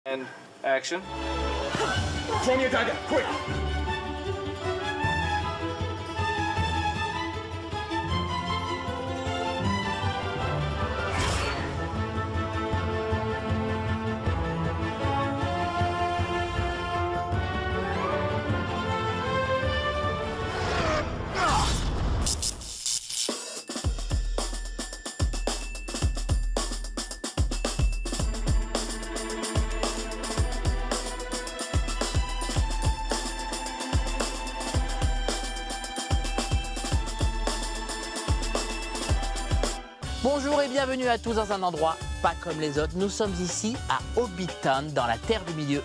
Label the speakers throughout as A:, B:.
A: And action.
B: Show me your target, quick!
C: Bonjour et bienvenue à tous dans un endroit pas comme les autres. Nous sommes ici à Hobbiton, dans la Terre du Milieu,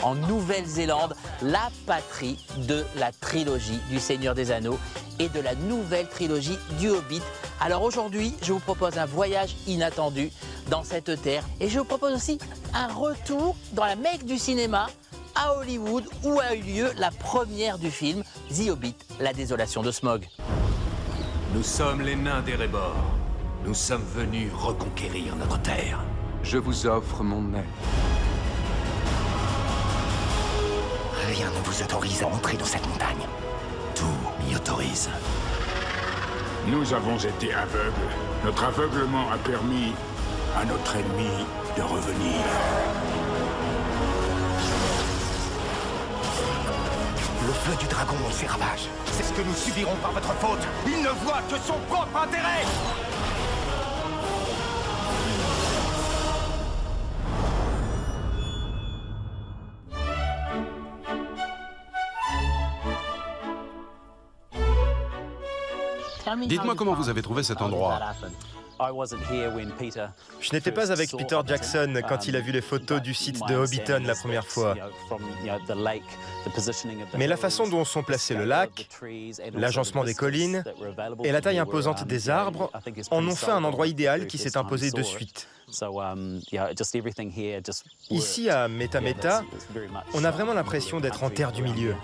C: en Nouvelle-Zélande, la patrie de la trilogie du Seigneur des Anneaux et de la nouvelle trilogie du Hobbit. Alors aujourd'hui, je vous propose un voyage inattendu dans cette terre et je vous propose aussi un retour dans la Mecque du cinéma à Hollywood où a eu lieu la première du film The Hobbit, la désolation de Smaug.
D: Nous sommes les nains d'Erebor. Nous sommes venus reconquérir notre terre.
E: Je vous offre mon aide.
F: Rien ne vous autorise à entrer dans cette montagne.
D: Tout m'y autorise.
B: Nous avons été aveugles. Notre aveuglement a permis à notre ennemi de revenir.
F: Le feu du dragon et ses ravages. C'est ce que nous subirons par votre faute. Il ne voit que son propre intérêt.
G: Dites-moi comment vous avez trouvé cet endroit.
H: Je n'étais pas avec Peter Jackson quand il a vu les photos du site de Hobbiton la première fois. Mais la façon dont sont placés le lac, l'agencement des collines et la taille imposante des arbres en ont fait un endroit idéal qui s'est imposé de suite. Ici, à Meta Meta, on a vraiment l'impression d'être en terre du milieu.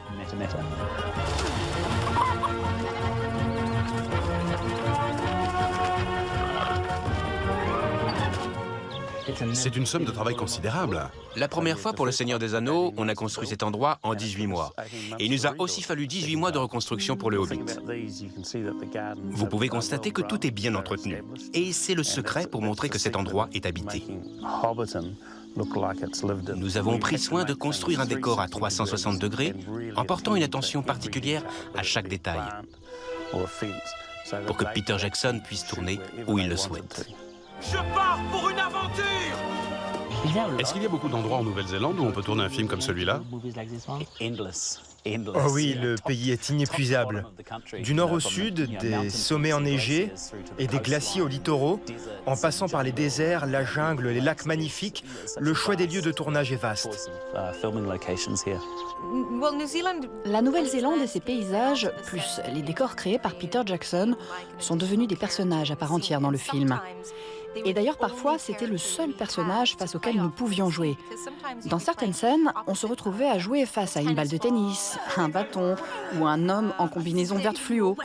G: C'est une somme de travail considérable.
I: La première fois pour le Seigneur des Anneaux, on a construit cet endroit en 18 mois. Et il nous a aussi fallu 18 mois de reconstruction pour le Hobbit. Vous pouvez constater que tout est bien entretenu. Et c'est le secret pour montrer que cet endroit est habité. Nous avons pris soin de construire un décor à 360 degrés en portant une attention particulière à chaque détail pour que Peter Jackson puisse tourner où il le souhaite.
D: Je pars pour une aventure!
G: Est-ce qu'il y a beaucoup d'endroits en Nouvelle-Zélande où on peut tourner un film comme celui-là?
H: Oh oui, le pays est inépuisable. Du nord au sud, des sommets enneigés et des glaciers aux littoraux, en passant par les déserts, la jungle, les lacs magnifiques, le choix des lieux de tournage est vaste.
J: La Nouvelle-Zélande et ses paysages, plus les décors créés par Peter Jackson, sont devenus des personnages à part entière dans le film. Et d'ailleurs, parfois, c'était le seul personnage face auquel nous pouvions jouer. Dans certaines scènes, on se retrouvait à jouer face à une balle de tennis, un bâton ou un homme en combinaison verte fluo.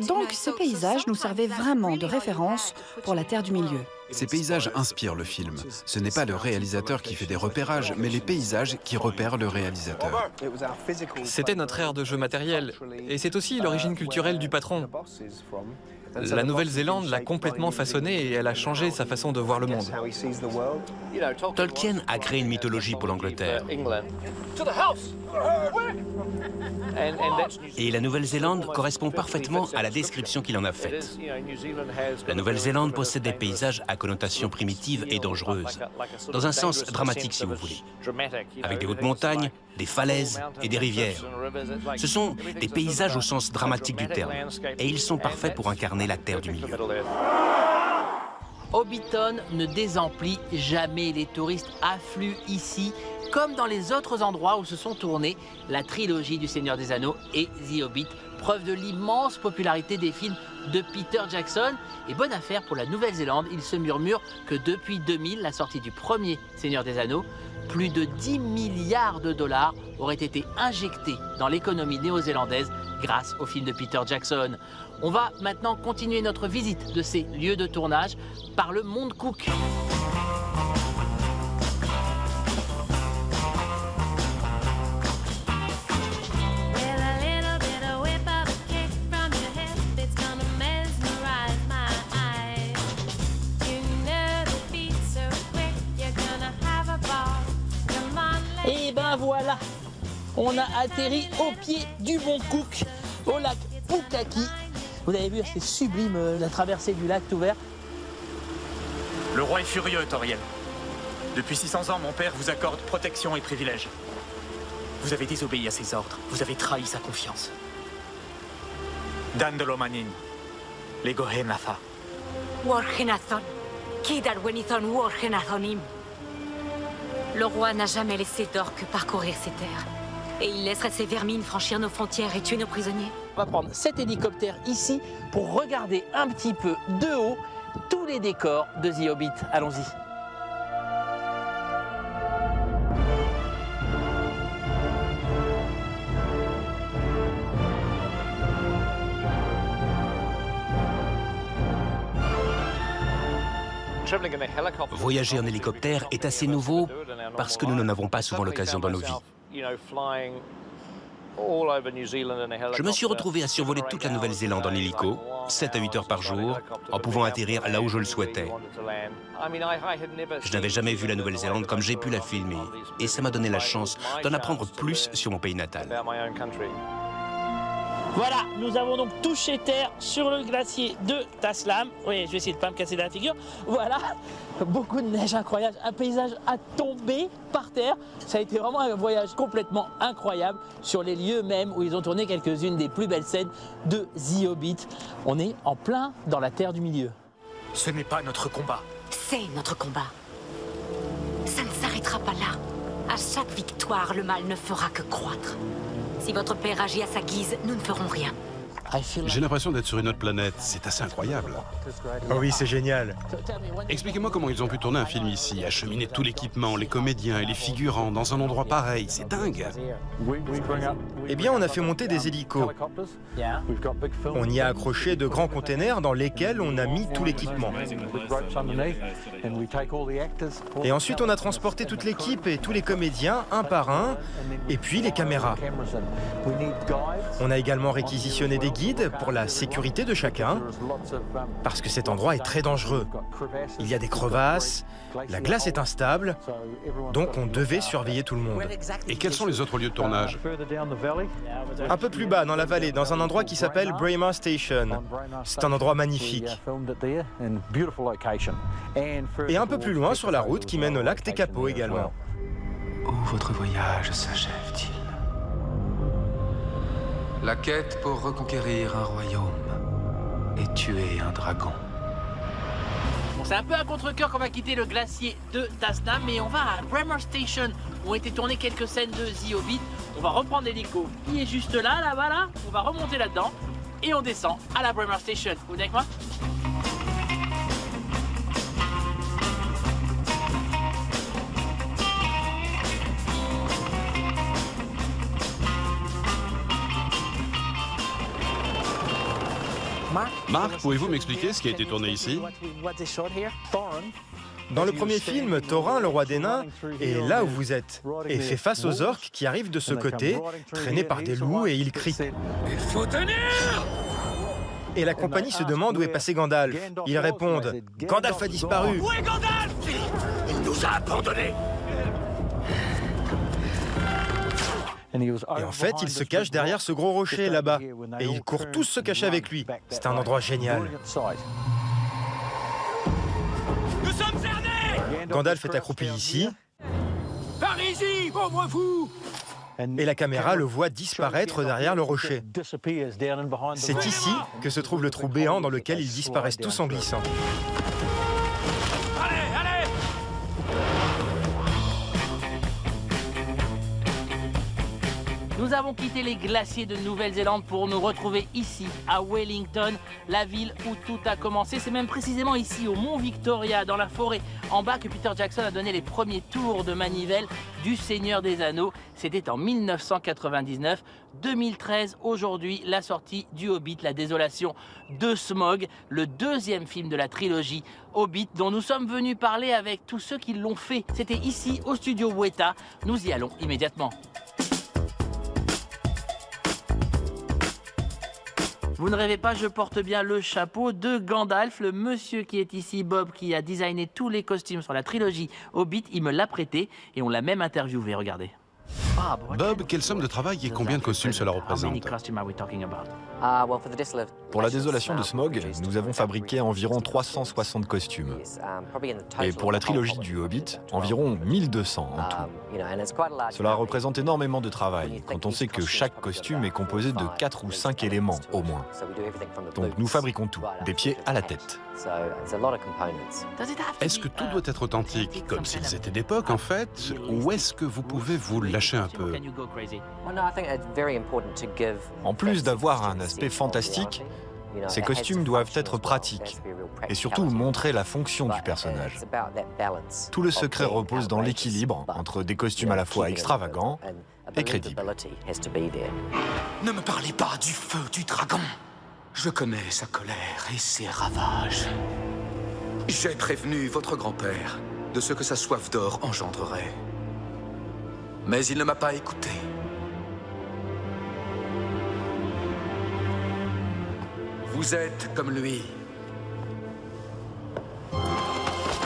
J: Donc, ces paysages nous servaient vraiment de référence pour la Terre du Milieu.
K: Ces paysages inspirent le film. Ce n'est pas le réalisateur qui fait des repérages, mais les paysages qui repèrent le réalisateur.
L: C'était notre ère de jeu matériel. Et c'est aussi l'origine culturelle du patron. La Nouvelle-Zélande l'a complètement façonné et elle a changé sa façon de voir le monde.
I: Tolkien a créé une mythologie pour l'Angleterre. Et la Nouvelle-Zélande correspond parfaitement à la description qu'il en a faite. La Nouvelle-Zélande possède des paysages à connotation primitive et dangereuse, dans un sens dramatique si vous voulez, avec des hautes montagnes, des falaises et des rivières. Ce sont des paysages au sens dramatique du terme, et ils sont parfaits pour incarner la Terre du Milieu.
C: Hobbiton ne désemplit jamais, les touristes affluent ici, comme dans les autres endroits où se sont tournés la trilogie du Seigneur des Anneaux et The Hobbit, preuve de l'immense popularité des films de Peter Jackson. Et bonne affaire pour la Nouvelle-Zélande, il se murmure que depuis 2000, la sortie du premier Seigneur des Anneaux, plus de 10 milliards de dollars auraient été injectés dans l'économie néo-zélandaise grâce au film de Peter Jackson. On va maintenant continuer notre visite de ces lieux de tournage par le Monde Cook. Et ben voilà, on a atterri au pied du Mont Cook, au lac Pukaki. Vous avez vu, c'est sublime la traversée du lac tout vert.
A: Le roi est furieux, Toriel. Depuis 600 ans, mon père vous accorde protection et privilèges. Vous avez désobéi à ses ordres, vous avez trahi sa confiance. Dandolomanin, les Gohenatha.
M: Wargenathon, Kidalwenithon Wargenathonim. Le roi n'a jamais laissé d'orques parcourir ces terres. Et il laisserait ces vermines franchir nos frontières et tuer nos prisonniers.
C: On va prendre cet hélicoptère ici pour regarder un petit peu de haut tous les décors de The Hobbit. Allons-y.
I: Voyager en hélicoptère est assez nouveau parce que nous n'en avons pas souvent l'occasion dans nos vies. Je me suis retrouvé à survoler toute la Nouvelle-Zélande en hélico, 7 à 8 heures par jour, en pouvant atterrir là où je le souhaitais. Je n'avais jamais vu la Nouvelle-Zélande comme j'ai pu la filmer, et ça m'a donné la chance d'en apprendre plus sur mon pays natal.
C: Voilà, nous avons donc touché terre sur le glacier de Taslam. Oui, je vais essayer de ne pas me casser la figure. Voilà, beaucoup de neige incroyable, un paysage à tomber par terre. Ça a été vraiment un voyage complètement incroyable sur les lieux même où ils ont tourné quelques-unes des plus belles scènes de The Hobbit. On est en plein dans la terre du milieu.
A: Ce n'est pas notre combat.
M: C'est notre combat. Ça ne s'arrêtera pas là. À chaque victoire, le mal ne fera que croître. Si votre père agit à sa guise, nous ne ferons rien.
G: J'ai l'impression d'être sur une autre planète, c'est assez incroyable.
H: Oh oui, c'est génial.
G: Expliquez-moi comment ils ont pu tourner un film ici, acheminer tout l'équipement, les comédiens et les figurants dans un endroit pareil, c'est dingue.
H: Eh bien, on a fait monter des hélicos. On y a accroché de grands containers dans lesquels on a mis tout l'équipement. Et ensuite, on a transporté toute l'équipe et tous les comédiens, un par un, et puis les caméras. On a également réquisitionné des guides pour la sécurité de chacun, parce que cet endroit est très dangereux. Il y a des crevasses, la glace est instable, donc on devait surveiller tout le monde.
G: Et quels sont les autres lieux de tournage?
H: Un peu plus bas, dans la vallée, dans un endroit qui s'appelle Braemar Station. C'est un endroit magnifique. Et un peu plus loin, sur la route qui mène au lac Tekapo également.
K: Où votre voyage s'achève-t-il? La quête pour reconquérir un royaume et tuer un dragon.
C: Bon, c'est un peu à contre-cœur qu'on va quitter le glacier de Tasnam, mais on va à Braemar Station où ont été tournées quelques scènes de The Hobbit. On va reprendre l'hélico qui est juste là, là-bas, là. On va remonter là-dedans et on descend à la Braemar Station. Vous venez avec moi?
G: Marc, pouvez-vous m'expliquer ce qui a été tourné ici?
H: Dans le premier film, Thorin, le roi des nains, est là où vous êtes et fait face aux orques qui arrivent de ce côté, traînés par des loups, et il crie.
B: Il faut tenir!
H: Et la compagnie se demande où est passé Gandalf. Ils répondent « Gandalf a disparu !»
B: Où est Gandalf? Il nous a abandonnés!
H: Et en fait, il se cache derrière ce gros rocher là-bas. Et ils courent tous se cacher avec lui. C'est un endroit génial.
B: Nous sommes cernés!
H: Gandalf est accroupi ici.
B: Par ici, pauvre fou!
H: Et la caméra le voit disparaître derrière le rocher. C'est ici que se trouve le trou béant dans lequel ils disparaissent tous en glissant.
B: Allez, allez!
C: Nous avons quitté les glaciers de Nouvelle-Zélande pour nous retrouver ici, à Wellington, la ville où tout a commencé. C'est même précisément ici, au Mont Victoria, dans la forêt en bas, que Peter Jackson a donné les premiers tours de manivelle du Seigneur des Anneaux. C'était en 1999. 2013, aujourd'hui, la sortie du Hobbit, la désolation de Smaug, le deuxième film de la trilogie Hobbit, dont nous sommes venus parler avec tous ceux qui l'ont fait. C'était ici, au studio Weta. Nous y allons immédiatement. Vous ne rêvez pas, je porte bien le chapeau de Gandalf, le monsieur qui est ici, Bob, qui a designé tous les costumes sur la trilogie Hobbit. Il me l'a prêté et on l'a même interviewé, regardez.
G: Bob, quelle somme de travail et combien de costumes cela représente?
N: Pour la désolation de Smaug, nous avons fabriqué environ 360 costumes. Et pour la trilogie du Hobbit, environ 1200 en tout. Cela représente énormément de travail, quand on sait que chaque costume est composé de 4 ou 5 éléments au moins. Donc nous fabriquons tout, des pieds à la tête.
G: Est-ce que tout doit être authentique, comme s'ils étaient d'époque en fait, ou est-ce que vous pouvez vous lâcher un peu?
N: En plus d'avoir un aspect fantastique, ces costumes doivent être pratiques et surtout montrer la fonction du personnage. Tout le secret repose dans l'équilibre entre des costumes à la fois extravagants et crédibles.
F: Ne me parlez pas du feu du dragon. Je connais sa colère et ses ravages. J'ai prévenu votre grand-père de ce que sa soif d'or engendrerait. Mais il ne m'a pas écouté. Vous êtes comme lui.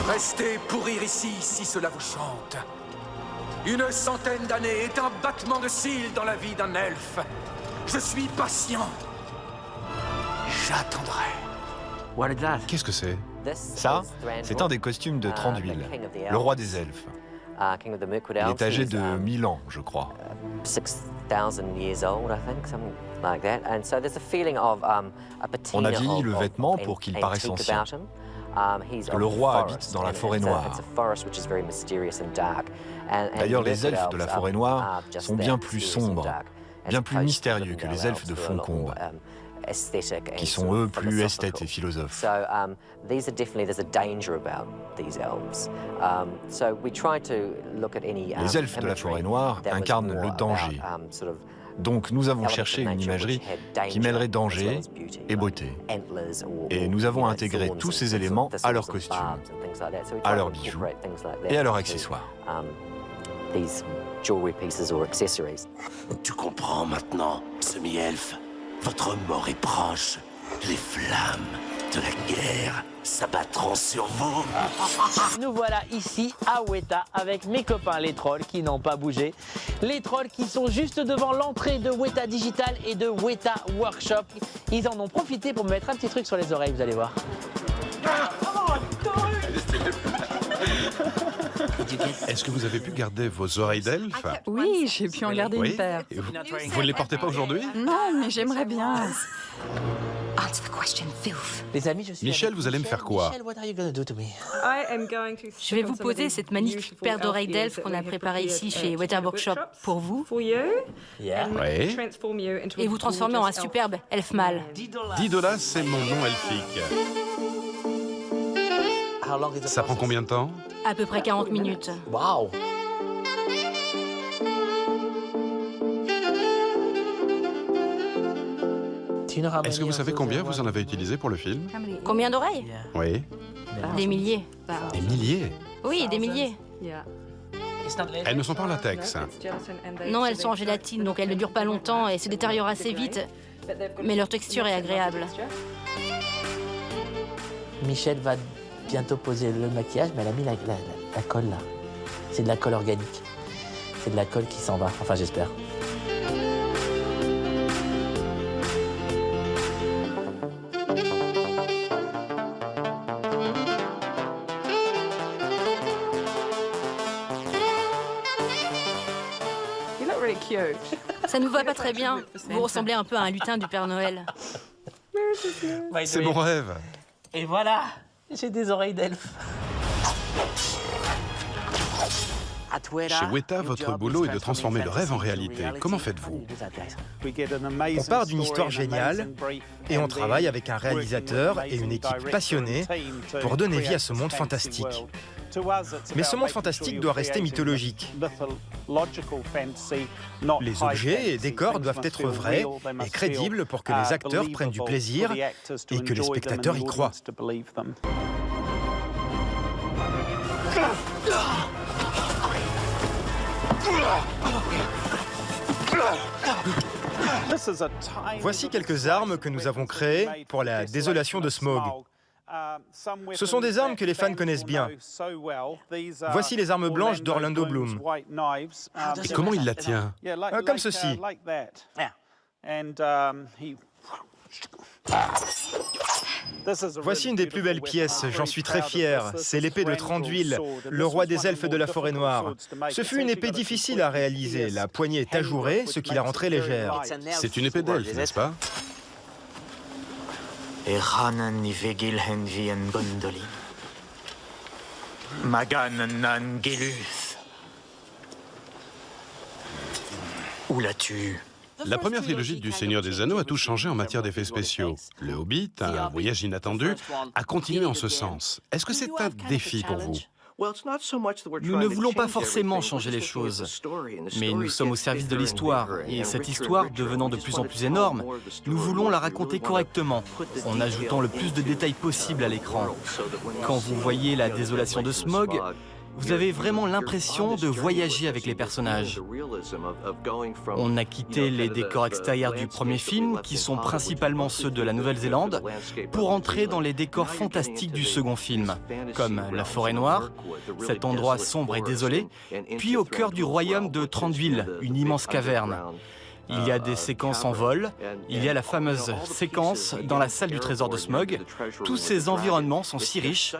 F: Restez pourrir ici si cela vous chante. Une centaine d'années est un battement de cils dans la vie d'un elfe. Je suis patient. J'attendrai.
G: Qu'est-ce que c'est?
N: Ça, c'est un des costumes de Thranduil, le roi des elfes. Il est âgé de 1000 ans, je crois. On a vieilli le vêtement pour qu'il paraisse ancien. Le roi habite dans la forêt noire. D'ailleurs, les elfes de la forêt noire sont bien plus sombres, bien plus mystérieux que les elfes de Foncombe, qui sont eux plus esthètes et philosophes. Les elfes de la forêt noire incarnent le danger. Donc nous avons cherché une imagerie qui mêlerait danger et beauté. Et nous avons intégré tous ces éléments à leurs costumes, à leurs bijoux et à leurs accessoires.
F: Tu comprends maintenant, semi-elfe. Votre mort est proche. Les flammes de la guerre s'abattront sur vous.
C: Nous voilà ici à Weta avec mes copains les trolls qui n'ont pas bougé. Les trolls qui sont juste devant l'entrée de Weta Digital et de Weta Workshop. Ils en ont profité pour me mettre un petit truc sur les oreilles, vous allez voir.
G: Est-ce que vous avez pu garder vos oreilles d'elfe?
J: Oui, j'ai pu en garder une paire.
G: Et vous ne les portez pas aujourd'hui?
J: Non, mais j'aimerais bien.
C: Les amis, je suis
G: Michel, vous allez me faire quoi?
M: Je vais vous poser cette magnifique paire d'oreilles d'elfe qu'on a préparée ici chez Weta Workshop pour vous.
G: Oui.
M: Et vous transformer en un superbe elfe mâle.
G: $10, c'est mon nom elfique. Ça prend combien de temps?
M: À peu près 40 minutes.
C: Waouh!
G: Est-ce que vous savez combien vous en avez utilisé pour le film?
M: Combien d'oreilles?
G: Oui.
M: Des milliers.
G: Des milliers?
M: Oui, des milliers.
G: Elles ne sont pas en latex.
M: Non, elles sont en gélatine, donc elles ne durent pas longtemps et se détériorent assez vite. Mais leur texture est agréable.
C: Michel va bientôt poser le maquillage, mais elle a mis la colle là. C'est de la colle organique. C'est de la colle qui s'en va, enfin j'espère.
M: Ça nous va pas très bien. Vous ressemblez un peu à un lutin du Père Noël.
G: C'est mon rêve.
C: Et voilà, j'ai des oreilles d'elfe.
G: Chez Weta, votre boulot est de transformer le rêve en réalité. Comment faites-vous?
H: On part d'une histoire géniale et on travaille avec un réalisateur et une équipe passionnée pour donner vie à ce monde fantastique. Mais ce monde fantastique doit rester mythologique. Les objets et décors doivent être vrais et crédibles pour que les acteurs prennent du plaisir et que les spectateurs y croient. Voici quelques armes que nous avons créées pour la désolation de Smaug. Ce sont des armes que les fans connaissent bien. Voici les armes blanches d'Orlando Bloom.
G: Et comment il la tient?
H: Comme ceci. Voici une des plus belles pièces, j'en suis très fier. C'est l'épée de Thranduil, le roi des elfes de la forêt noire. Ce fut une épée difficile à réaliser. La poignée est ajourée, ce qui la rend très légère.
G: C'est une épée d'elfe, n'est-ce pas?
A: Où l'as-tu?
G: La première trilogie du Seigneur des Anneaux a tout changé en matière d'effets spéciaux. Le Hobbit, un voyage inattendu, a continué en ce sens. Est-ce que c'est un défi pour vous?
O: Nous ne voulons pas forcément changer les choses, mais nous sommes au service de l'histoire, et cette histoire devenant de plus en plus énorme, nous voulons la raconter correctement, en ajoutant le plus de détails possible à l'écran. Quand vous voyez la désolation de Smaug, vous avez vraiment l'impression de voyager avec les personnages. On a quitté les décors extérieurs du premier film, qui sont principalement ceux de la Nouvelle-Zélande, pour entrer dans les décors fantastiques du second film, comme la forêt noire, cet endroit sombre et désolé, puis au cœur du royaume de Thranduil, une immense caverne. Il y a des séquences en vol, il y a la fameuse séquence dans la salle du trésor de Smaug. Tous ces environnements sont si riches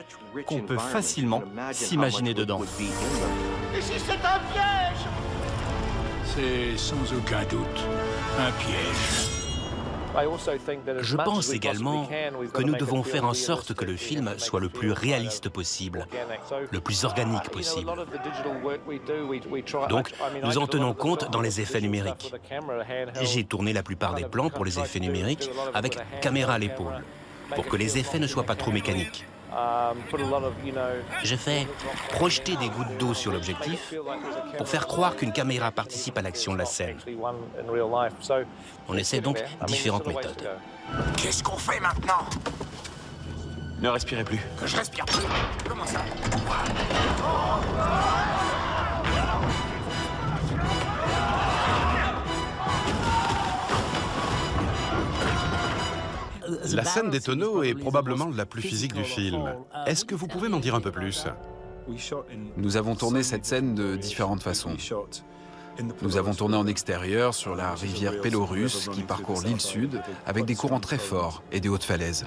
O: qu'on peut facilement s'imaginer dedans.
B: Et si c'est un piège? C'est sans aucun doute un piège.
I: Je pense également que nous devons faire en sorte que le film soit le plus réaliste possible, le plus organique possible. Donc, nous en tenons compte dans les effets numériques. J'ai tourné la plupart des plans pour les effets numériques avec caméra à l'épaule, pour que les effets ne soient pas trop mécaniques. Je fais projeter des gouttes d'eau sur l'objectif pour faire croire qu'une caméra participe à l'action de la scène. On essaie donc différentes méthodes.
F: Qu'est-ce qu'on fait maintenant?
D: Ne respirez plus.
F: Que je respire plus? Comment ça?
G: La scène des tonneaux est probablement la plus physique du film. Est-ce que vous pouvez m'en dire un peu plus?
K: Nous avons tourné cette scène de différentes façons. Nous avons tourné en extérieur sur la rivière Pélorus qui parcourt l'île sud avec des courants très forts et des hautes falaises.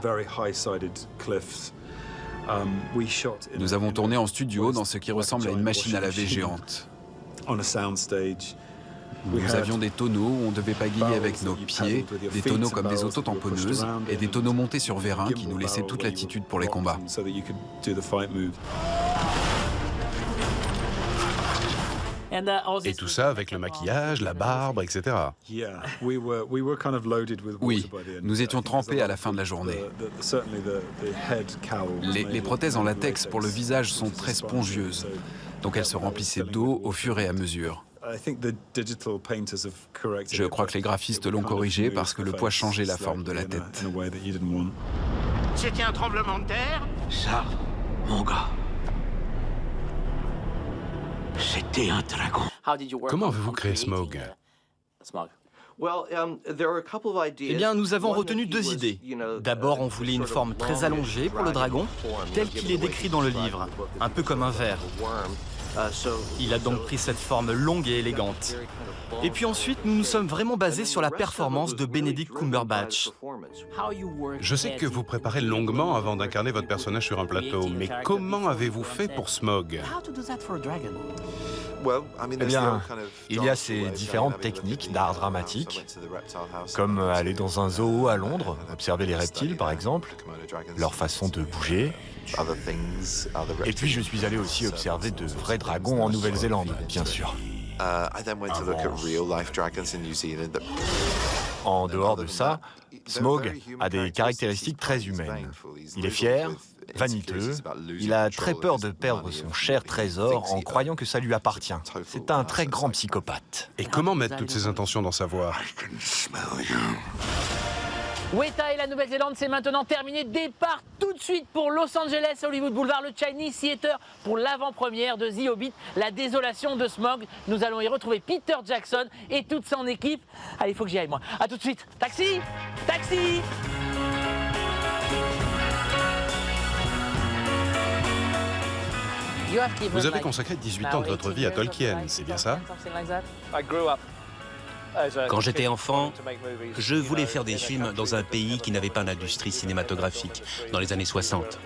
K: Nous avons tourné en studio dans ce qui ressemble à une machine à laver géante. Nous avions des tonneaux où on devait pagayer avec nos pieds, des tonneaux comme des autotamponneuses et des tonneaux montés sur vérin qui nous laissaient toute latitude pour les combats.
G: Et tout ça avec le maquillage, la barbe, etc.
K: Oui, nous étions trempés à la fin de la journée. Les prothèses en latex pour le visage sont très spongieuses, donc elles se remplissaient d'eau au fur et à mesure. Je crois que les graphistes l'ont corrigé parce que le poids changeait la forme de la tête.
B: C'était un tremblement de terre?
F: Ça, mon gars, c'était un dragon.
G: Comment avez-vous créé Smaug?
O: Eh bien, nous avons retenu deux idées. D'abord, on voulait une forme très allongée pour le dragon, tel qu'il est décrit dans le livre, un peu comme un ver. Il a donc pris cette forme longue et élégante. Et puis ensuite, nous nous sommes vraiment basés sur la performance de Benedict Cumberbatch.
G: Je sais que vous préparez longuement avant d'incarner votre personnage sur un plateau, mais comment avez-vous fait pour Smaug?
N: Eh bien, il y a ces différentes techniques d'art dramatique, comme aller dans un zoo à Londres, observer les reptiles par exemple, leur façon de bouger. Et puis je suis allé aussi observer de vrais dragons en Nouvelle-Zélande, bien sûr. En dehors de ça, Smaug a des caractéristiques très humaines. Il est fier, vaniteux, il a très peur de perdre son cher trésor en croyant que ça lui appartient. C'est un très grand psychopathe.
G: Et comment mettre toutes ces intentions dans sa voix?
C: Weta et la Nouvelle-Zélande, c'est maintenant terminé. Départ tout de suite pour Los Angeles, Hollywood Boulevard, le Chinese Theatre pour l'avant-première de The Hobbit, la désolation de Smaug. Nous allons y retrouver Peter Jackson et toute son équipe. Allez, il faut que j'y aille, moi. À tout de suite. Taxi! Taxi!
G: Vous avez consacré 18 ans de votre vie à Tolkien, c'est bien ça?
I: Quand j'étais enfant, je voulais faire des films dans un pays qui n'avait pas d'industrie cinématographique, dans les années 60.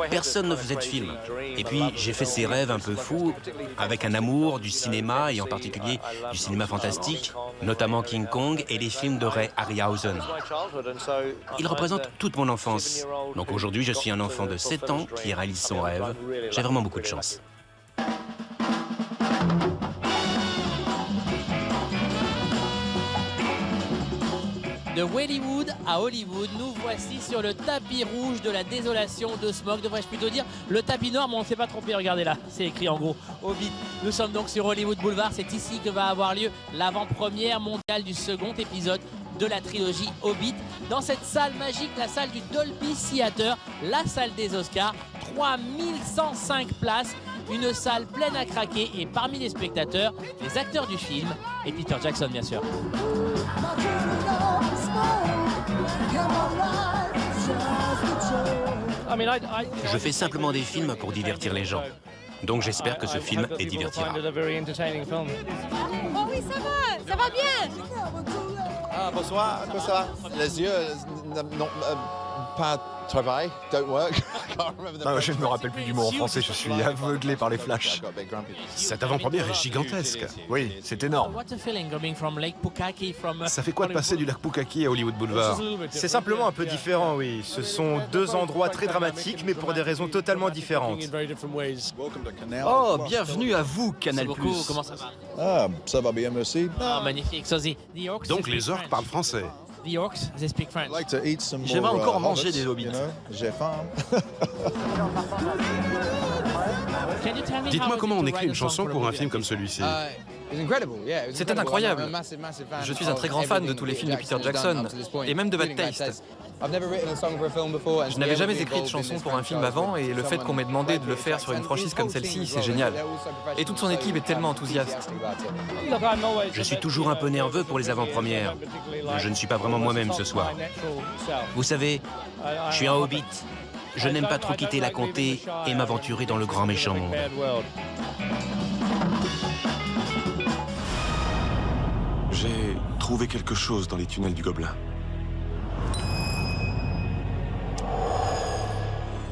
I: Personne ne faisait de films. Et puis, j'ai fait ces rêves un peu fous, avec un amour du cinéma, et en particulier du cinéma fantastique, notamment King Kong et les films de Ray Harryhausen. Ils représentent toute mon enfance. Donc aujourd'hui, je suis un enfant de 7 ans qui réalise son rêve. J'ai vraiment beaucoup de chance.
C: De Hollywood à Hollywood, nous voici sur le tapis rouge de la désolation de Smaug, devrais-je plutôt dire le tapis noir, mais on ne s'est pas trompé, regardez là, c'est écrit en gros Hobbit. Nous sommes donc sur Hollywood Boulevard, c'est ici que va avoir lieu l'avant-première mondiale du second épisode de la trilogie Hobbit. Dans cette salle magique, la salle du Dolby Theatre, la salle des Oscars, 3105 places, une salle pleine à craquer et parmi les spectateurs, les acteurs du film et Peter Jackson bien sûr.
I: Je fais simplement des films pour divertir les gens. Donc j'espère que ce film les divertira.
P: Oh oui, ça va bien.
Q: Ah, bonsoir, comment ça va? Les yeux, non, pas travail, don't work.
N: Non, je ne me rappelle plus du mot en français, je suis aveuglé par les flashs.
G: Cette avant-première est gigantesque.
N: Oui, c'est énorme.
G: Ça fait quoi de passer du lac Pukaki à Hollywood Boulevard?
H: C'est simplement un peu différent, oui. Ce sont deux endroits très dramatiques, mais pour des raisons totalement différentes.
O: Oh, bienvenue à vous, Canal+.
C: Comment ça va?
Q: Ah, ça va bien, merci.
C: Ah, magnifique, Sosie.
G: Donc les orques parlent français.
C: The Orcs, they speak French.
O: J'aimerais encore manger des hobbits.
Q: J'ai faim.
G: Dites-moi comment on écrit une chanson pour un film comme celui-ci.
L: C'était incroyable. Je suis un très grand fan de tous les films de Peter Jackson, et même de Bad Taste. Je n'avais jamais écrit de chanson pour un film avant, et le fait qu'on m'ait demandé de le faire sur une franchise comme celle-ci, c'est génial. Et toute son équipe est tellement enthousiaste.
I: Je suis toujours un peu nerveux pour les avant-premières. Je ne suis pas vraiment moi-même ce soir. Vous savez, je suis un hobbit. Je n'aime pas trop quitter la comté et m'aventurer dans le grand méchant monde.
R: J'ai trouvé quelque chose dans les tunnels du Gobelin.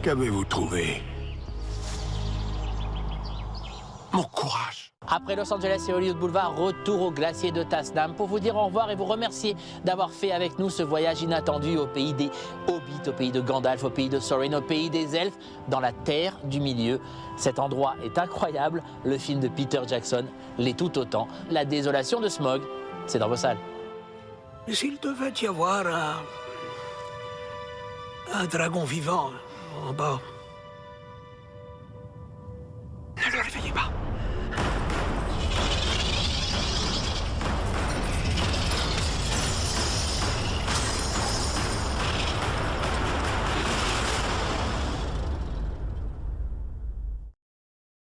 B: Qu'avez-vous trouvé? Mon courage.
C: Après Los Angeles et Hollywood Boulevard, retour au glacier de Tasnam pour vous dire au revoir et vous remercier d'avoir fait avec nous ce voyage inattendu au pays des Hobbits, au pays de Gandalf, au pays de Thorin, au pays des elfes, dans la terre du milieu. Cet endroit est incroyable, le film de Peter Jackson l'est tout autant. La désolation de Smaug, c'est dans vos salles.
S: Mais s'il devait y avoir un dragon vivant en bas,